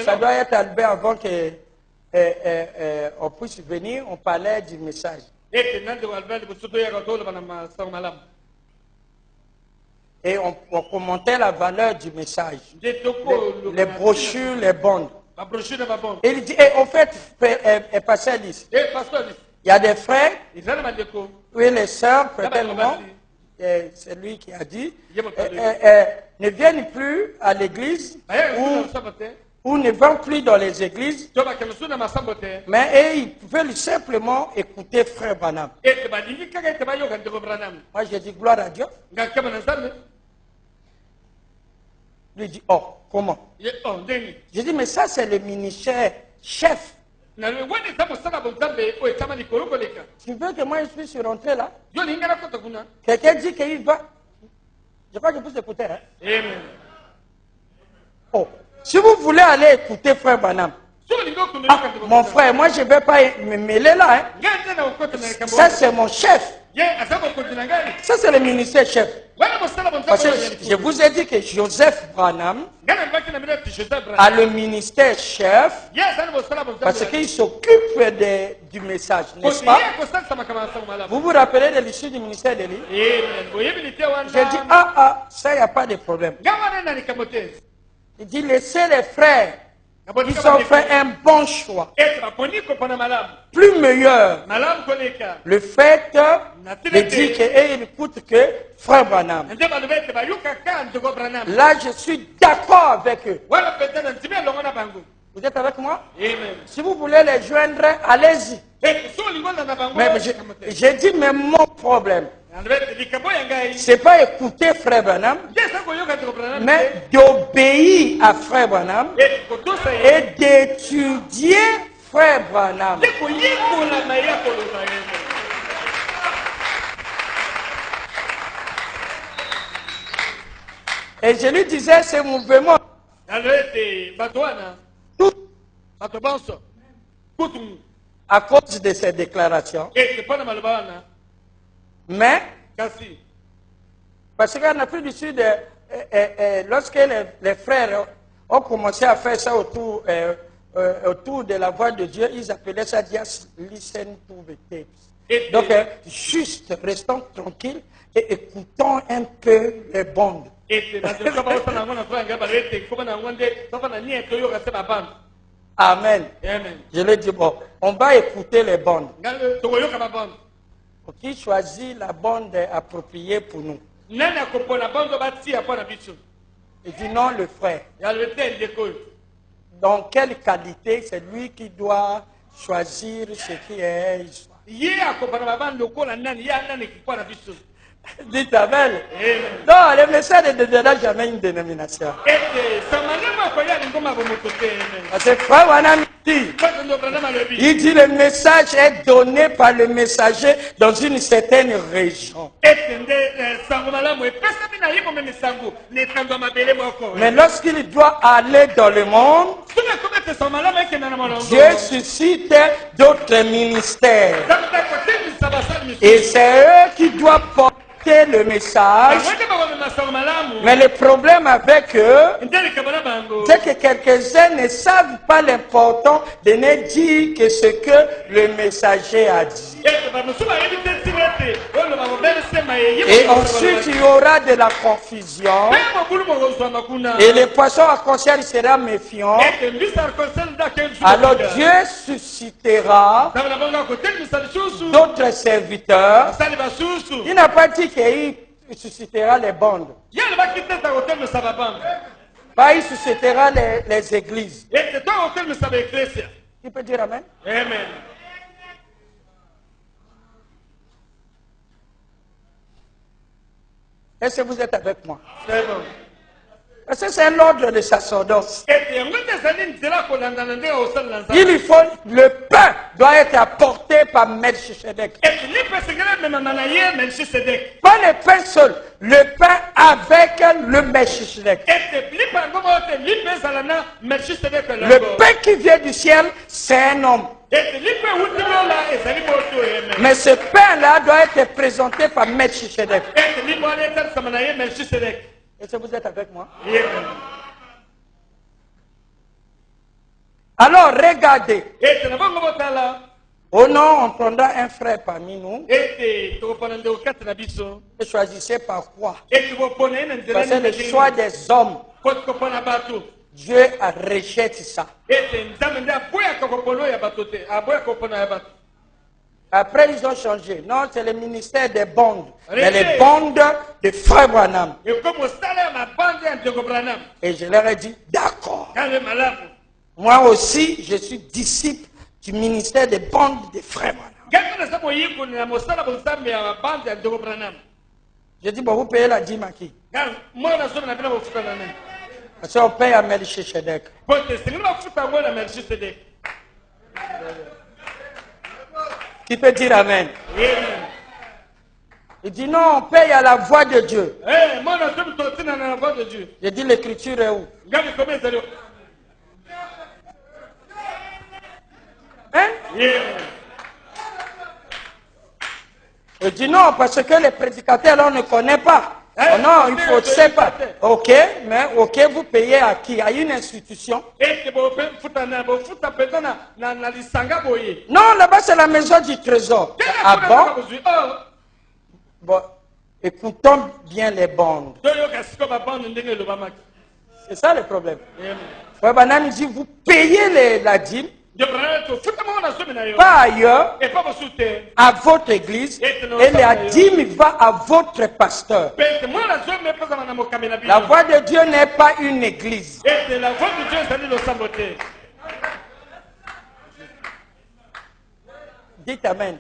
Ça doit être arrivé avant que on puisse venir, on parlait du message. Et on commentait la valeur du message. Les brochures, les bandes. Et il dit, en fait, pasteur Alice, il y a des frères, oui, les sœurs, certainement, c'est lui qui a dit, ne viennent plus à l'église ou ne vont plus dans les églises, mais ils veulent simplement écouter Frère Branham. Moi, j'ai dit gloire à Dieu. Il dit, oh, comment? J'ai dit, mais ça, c'est le ministère chef. Tu veux que moi, je suis rentré là? Quelqu'un dit qu'il va. Je crois que je peux écouter. Hein? Amen. Oh, si vous voulez aller écouter Frère Branham, mon frère, moi, je ne vais pas me mêler là. Hein? Ça, c'est mon chef. Ça, c'est le ministère chef. Parce que je vous ai dit que Joseph Branham a le ministère chef parce qu'il s'occupe du message, n'est-ce pas? Vous vous rappelez de l'issue du ministère d'Élie? J'ai dit, ça, il n'y a pas de problème. Il dit, laissez les frères. Ils ont fait un bon choix. Plus meilleur. Le fait de dire qu'il écoute que Frère Branham. Là, je suis d'accord avec eux. Vous êtes avec moi? Amen. Si vous voulez les joindre, allez-y. Mais j'ai dit, mais mon problème, c'est pas écouter Frère Branham, mais d'obéir à Frère Branham et d'étudier Frère Branham. Et je lui disais, ce mouvement, à cause de ces déclarations, mais parce qu'en Afrique du Sud, lorsque les frères ont commencé à faire ça autour de la voix de Dieu, ils appelaient ça just listen to the tapes. Donc, juste restons tranquilles et écoutons un peu les bandes. Amen. Je lui dis, bon, on va écouter les bandes. Qui choisit la bande appropriée pour nous? Il dit non, le frère. Dans quelle qualité? C'est lui qui doit choisir ce qui est histoire. Dites Amen. Non, le message ne donnera jamais une dénomination. Parce que Frère Branham dit, il dit le message est donné par le messager dans une certaine région. Mais lorsqu'il doit aller dans le monde, Dieu suscite d'autres ministères. Et c'est eux qui doivent porter le message. Mais le problème avec eux, c'est que quelques-uns ne savent pas l'important de ne dire que ce que le messager a dit. Et ensuite, il y aura de la confusion. Et le poisson à conscience sera méfiant. Alors Dieu suscitera d'autres serviteurs. Il n'a pas dit qu'il suscitera les bandes. Pas il suscitera les églises. Il peut dire Amen? Amen. Est-ce que vous êtes avec moi? C'est bon. Parce que c'est un ordre de sacerdoce. Il faut, le pain doit être apporté par Melchisedec. Pas le pain seul, le pain avec le Melchisedec. Le pain qui vient du ciel, c'est un homme. Mais ce pain-là doit être présenté par Melchisedec. Est-ce que vous êtes avec moi? Alors regardez. Oh non, on prendra un frère parmi nous. Et choisissez par quoi? Parce que le choix des hommes, Dieu rejette ça. Après, ils ont changé. Non, c'est le ministère des bandes. Mais les bandes de Frère Branham. Et je leur ai dit, d'accord. Moi aussi, je suis disciple du ministère des bandes de Frère Branham. J'ai dit, bon, vous payez la dîme à qui? Parce qu'on paye à Melchizedek. Qui peut dire Amen? Il dit non, on paye à la voix de Dieu. J'ai dit l'écriture est où? Hein? Il dit non, parce que les prédicateurs, là, on ne connaît pas. Oh non, il faut, c'est pas. Ok, mais ok, vous payez à qui? À une institution? Non, là-bas, c'est la maison du trésor. Ah bon? Bon, écoutons bien les bandes. C'est ça le problème. Frère Branham dit, vous payez la dîme. Pas ailleurs, à votre église, et la dîme va à votre pasteur. La voix de Dieu n'est pas une église. Dites Amen.